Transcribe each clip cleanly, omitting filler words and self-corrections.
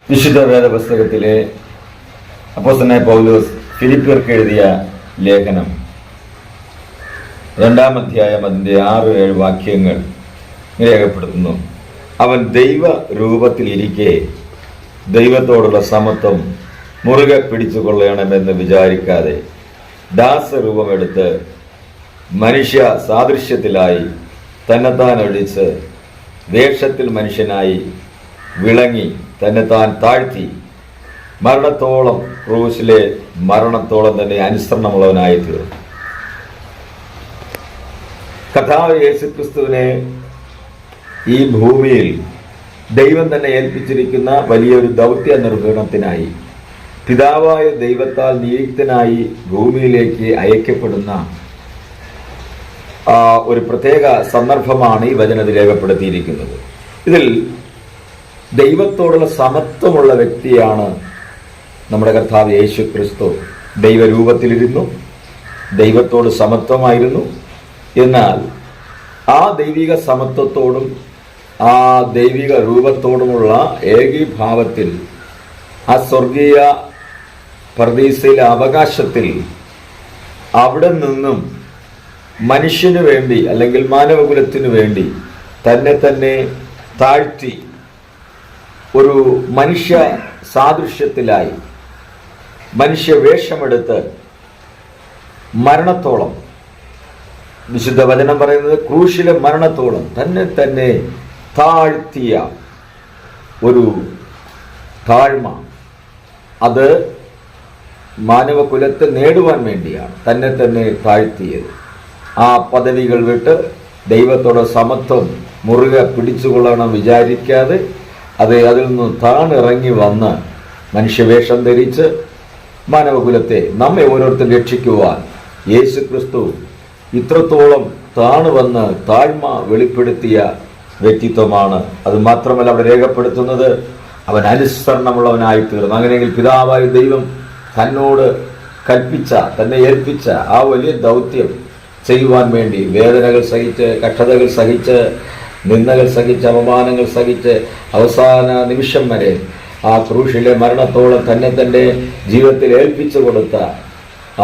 വിശുദ്ധ വേദപുസ്തകത്തിലെ അപ്പോസ്തലനായ പൗലോസ് ഫിലിപ്പിയർക്ക് എഴുതിയ ലേഖനം 2-ാം അധ്യായം അതിൻ്റെ 6-7 വാക്യങ്ങൾ രേഖപ്പെടുത്തുന്നു. അവൻ ദൈവ രൂപത്തിലിരിക്കെ ദൈവത്തോടുള്ള സമത്വം മുറുകെ പിടിച്ചുകൊള്ളണമെന്ന് വിചാരിക്കാതെ ദാസരൂപമെടുത്ത് മനുഷ്യ സാദൃശ്യത്തിലായി തന്നെത്താൻ ഒഴിച്ച് വേഷത്തിൽ മനുഷ്യനായി വിളങ്ങി തന്നെത്താൻ താഴ്ത്തി മരണത്തോളം, ക്രൂശിലെ മരണത്തോളം തന്നെ അനുസരണമുള്ളവനായി തീർന്നു. കർത്താവ് യേശുക്രിസ്തുവിനെ ഈ ഭൂമിയിൽ ദൈവം തന്നെ ഏൽപ്പിച്ചിരിക്കുന്ന വലിയൊരു ദൗത്യ നിർവഹണത്തിനായി പിതാവായ ദൈവത്താൽ നിയുക്തനായി ഭൂമിയിലേക്ക് അയക്കപ്പെടുന്ന ഒരു പ്രത്യേക സന്ദർഭമാണ് ഈ വചനത്തിൽ രേഖപ്പെടുത്തിയിരിക്കുന്നത്. ഇതിൽ ദൈവത്തോടുള്ള സമത്വമുള്ള വ്യക്തിയാണ് നമ്മുടെ കർത്താവ് യേശു ക്രിസ്തു. ദൈവരൂപത്തിലിരുന്നു, ദൈവത്തോട് സമത്വമായിരുന്നു. എന്നാൽ ആ ദൈവിക സമത്വത്തോടും ആ ദൈവിക രൂപത്തോടുമുള്ള ഏകീഭാവത്തിൽ ആ സ്വർഗീയ പർദീസയിലെ അവകാശത്തിൽ അവിടെ നിന്നും മനുഷ്യന് വേണ്ടി അല്ലെങ്കിൽ മാനവകുലത്തിനു വേണ്ടി തന്നെ താഴ്ത്തി ഒരു മനുഷ്യ സാദൃശ്യത്തിലായി മനുഷ്യ വേഷമെടുത്ത് മരണത്തോളം, വിശുദ്ധ വചനം പറയുന്നത് ക്രൂശിലെ മരണത്തോളം തന്നെ താഴ്ത്തിയ ഒരു താഴ്മ, അത് മാനവകുലത്തെ നേടുവാൻ വേണ്ടിയാണ് തന്നെ താഴ്ത്തിയത്. ആ പദവികൾ വിട്ട് ദൈവത്തോട് സമത്വം മുറുകെ പിടിച്ചുകൊള്ളണം വിചാരിക്കാതെ അതിൽ നിന്ന് താണിറങ്ങി വന്ന് മനുഷ്യവേഷം ധരിച്ച് മാനവകുലത്തെ, നമ്മെ ഓരോരുത്തരും രക്ഷിക്കുവാൻ യേശു ക്രിസ്തു ഇത്രത്തോളം താണുവന്ന് താഴ്മ വെളിപ്പെടുത്തിയ വ്യക്തിത്വമാണ്. അത് മാത്രമല്ല അവിടെ രേഖപ്പെടുത്തുന്നത് അവൻ അനുസരണമുള്ളവനായി തീർന്നു. അങ്ങനെയെങ്കിൽ പിതാവായ ദൈവം തന്നോട് കൽപ്പിച്ച, തന്നെ ഏൽപ്പിച്ച ആ വലിയ ദൗത്യം ചെയ്യുവാൻ വേണ്ടി വേദനകൾ സഹിച്ച്, കഷ്ടതകൾ സഹിച്ച്, നിന്ദകൾ സഹിച്ച്, അപമാനങ്ങൾ സഹിച്ച് അവസാന നിമിഷം വരെ ആ ക്രൂശിലെ മരണത്തോളം തന്നെ ജീവിതത്തിൽ ഏൽപ്പിച്ചു കൊടുത്ത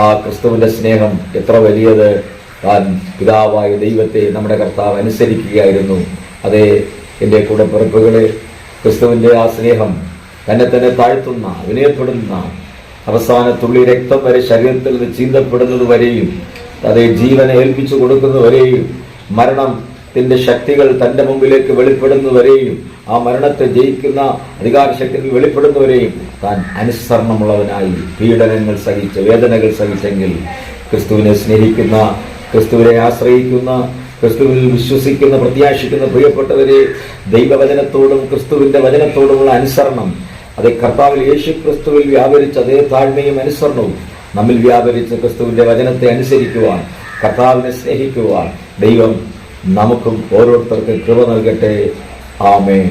ആ ക്രിസ്തുവിൻ്റെ സ്നേഹം എത്ര വലിയത്! താൻ പിതാവായ ദൈവത്തെ നമ്മുടെ കർത്താവ് അനുസരിക്കുകയായിരുന്നു. അതേ എൻ്റെ കൂടപ്പിറപ്പുകളെ, ക്രിസ്തുവിൻ്റെ ആ സ്നേഹം തന്നെ താഴ്ത്തുന്ന, വിനയപ്പെടുന്ന, അവസാന തുള്ളി രക്തം വരെ ശരീരത്തിൽ നിന്ന് ചീന്തപ്പെടുന്നത് വരെയും, അതേ ജീവനെ ഏൽപ്പിച്ചു കൊടുക്കുന്നതുവരെയും, മരണത്തിൻ്റെ ശക്തികൾ തൻ്റെ മുമ്പിലേക്ക് വെളിപ്പെടുന്നതുവരെയും, ആ മരണത്തെ ജയിക്കുന്ന അധികാരശക്തികൾ വെളിപ്പെടുന്നവരെയും താൻ അനുസരണമുള്ളവനായി പീഡനങ്ങൾ സഹിച്ച്, വേദനകൾ സഹിച്ചെങ്കിൽ ക്രിസ്തുവിനെ സ്നേഹിക്കുന്ന, ക്രിസ്തുവിനെ ആശ്രയിക്കുന്ന, ക്രിസ്തുവിൽ വിശ്വസിക്കുന്ന, പ്രത്യാശിക്കുന്ന പ്രിയപ്പെട്ടവരെ, ദൈവവചനത്തോടും ക്രിസ്തുവിൻ്റെ വചനത്തോടുമുള്ള അനുസരണം, അതേ കർത്താവിൽ യേശു ക്രിസ്തുവിൽ വ്യാപരിച്ച അതേ താഴ്മയും അനുസരണവും നമ്മിൽ വ്യാപരിച്ച് ക്രിസ്തുവിൻ്റെ വചനത്തെ അനുസരിക്കുവാൻ, കർത്താവിനെ സ്നേഹിക്കുവാൻ ദൈവം നമുക്കും ഓരോരുത്തർക്കും കൃപ നൽകട്ടെ. ആമേൻ.